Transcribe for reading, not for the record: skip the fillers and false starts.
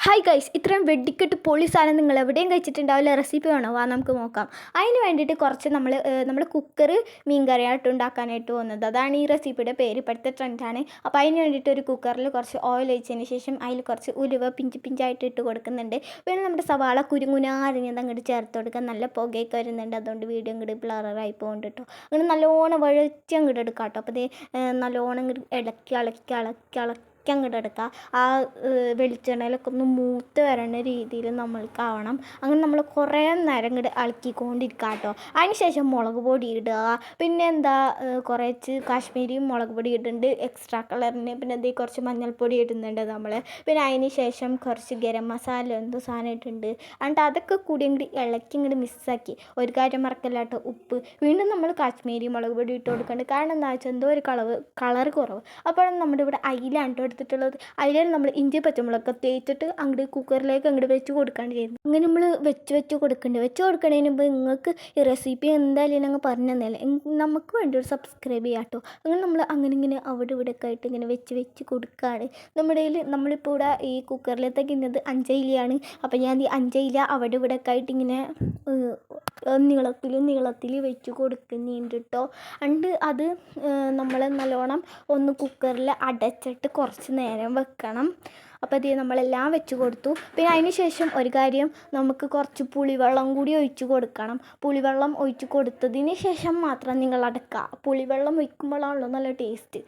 Hi guys, ഇത്രയും വെടിക്കെട്ട് പൊളി സാധനം നിങ്ങൾ എവിടെയും കഴിച്ചിട്ടുണ്ടാവില്ല. റെസിപ്പി വേണോ? വാ നമുക്ക് നോക്കാം. അതിന് വേണ്ടിയിട്ട് കുറച്ച് നമ്മൾ കുക്കർ മീൻ കറിയായിട്ട് ഉണ്ടാക്കാനായിട്ട് പോകുന്നത്. അതാണ് ഈ റെസിപ്പിയുടെ പേര്. ഇപ്പോഴത്തെ ട്രെൻഡാണ്. അപ്പോൾ അതിന് വേണ്ടിയിട്ട് ഒരു കുക്കറിൽ കുറച്ച് ഓയിൽ ഒഴിച്ചതിന് ശേഷം അതിൽ കുറച്ച് ഉലുവ പിഞ്ചായിട്ട് ഇട്ട് കൊടുക്കുന്നുണ്ട്. പിന്നെ നമ്മുടെ സവാള കുരുങ്ങുനാരിഞ്ഞത് അങ്ങോട്ട് ചേർത്ത് കൊടുക്കുക. നല്ല പുകയൊക്കെ വരുന്നുണ്ട്, അതുകൊണ്ട് വീഡിയോ അങ്ങോട്ട് ബ്ലറായി പോകുന്നുണ്ട് കേട്ടോ. അങ്ങനെ നല്ലോണം വഴറ്റി അങ്ങോട്ട് എടുക്കാം കേട്ടോ. അപ്പോൾ നല്ലോണം അങ്ങോട്ട് ഇളക്കി അങ്ങോട്ട് എടുക്കുക. ആ വെളിച്ചെണ്ണയിലൊക്കെ ഒന്ന് മൂത്ത് വരണ രീതിയിൽ നമ്മൾക്കാവണം. അങ്ങനെ നമ്മൾ കുറേ നേരം ഇങ്ങോട്ട് ഇളക്കിക്കൊണ്ടിരിക്കുക കേട്ടോ. അതിന് ശേഷം മുളക് പൊടി ഇടുക. പിന്നെ കുറച്ച് കാശ്മീരി മുളക് പൊടി ഇടുന്നുണ്ട് എക്സ്ട്രാ കളറിന്. പിന്നെ കുറച്ച് മഞ്ഞൾപ്പൊടി ഇടുന്നുണ്ട് നമ്മൾ. പിന്നെ അതിന് ശേഷം കുറച്ച് ഗരം മസാല സാധനം ഇട്ടിട്ടുണ്ട്. എന്നിട്ട് അതൊക്കെ കൂടി ഇങ്ങോട്ട് മിക്സാക്കി. ഒരു കാര്യം മറക്കല്ല കേട്ടോ, ഉപ്പ്. വീണ്ടും നമ്മൾ കാശ്മീരി മുളക് പൊടി ഇട്ട് കൊടുക്കുന്നുണ്ട്. കാരണം എന്താ വെച്ചാൽ എന്തോ ഒരു കളർ കുറവ്. അപ്പോഴാണ് നമ്മുടെ ഇവിടെ അയിലാണ് എടുത്തിട്ടുള്ളത്. അതിൽ നമ്മൾ ഇഞ്ചി പച്ചമുളകൊക്കെ തേച്ചിട്ട് അങ്ങോട്ട് കുക്കറിലേക്ക് അങ്ങോട്ട് വെച്ച് കൊടുക്കാണ്ട് ചെയ്യുന്നത്. അങ്ങനെ നമ്മൾ വെച്ച് കൊടുക്കണതിന് മുമ്പ് നിങ്ങൾക്ക് ഈ റെസിപ്പി എന്തായാലും ഞങ്ങൾ പറഞ്ഞു തന്നല്ലേ, നമുക്ക് വേണ്ടി ഒരു സബ്സ്ക്രൈബ് ചെയ്യാം കേട്ടോ. അങ്ങനെ നമ്മൾ ഇങ്ങനെ അവിടെ ഇവിടെ ഒക്കെ ആയിട്ട് ഇങ്ങനെ വെച്ച് കൊടുക്കുകയാണ്. നമ്മളിപ്പോൾ ഇവിടെ ഈ കുക്കറിലേക്ക് ഇന്നത് 5 ഇലയാണ്. അപ്പോൾ ഞാൻ ഈ 5 ഇല അവിടെ ഇവിടെ ഒക്കെ ആയിട്ട് ഇങ്ങനെ നീളത്തിൽ വെച്ച് കൊടുക്കുന്നുണ്ട് കേട്ടോ. എന്നിട്ട് അത് നമ്മൾ നല്ലോണം ഒന്ന് കുക്കറിൽ അടച്ചിട്ട് കുറച്ച് നേരം വെക്കണം. അപ്പോൾ നമ്മളെല്ലാം വെച്ച് കൊടുത്തു. പിന്നെ അതിന് ശേഷം ഒരു കാര്യം, നമുക്ക് കുറച്ച് പുളിവെള്ളം കൂടി ഒഴിച്ച് കൊടുക്കണം. പുളിവെള്ളം ഒഴിച്ച് കൊടുത്തതിന് ശേഷം മാത്രം നിങ്ങൾ അടക്കുക. പുളിവെള്ളം ഒഴിക്കുമ്പോഴാണല്ലോ നല്ല ടേസ്റ്റ്.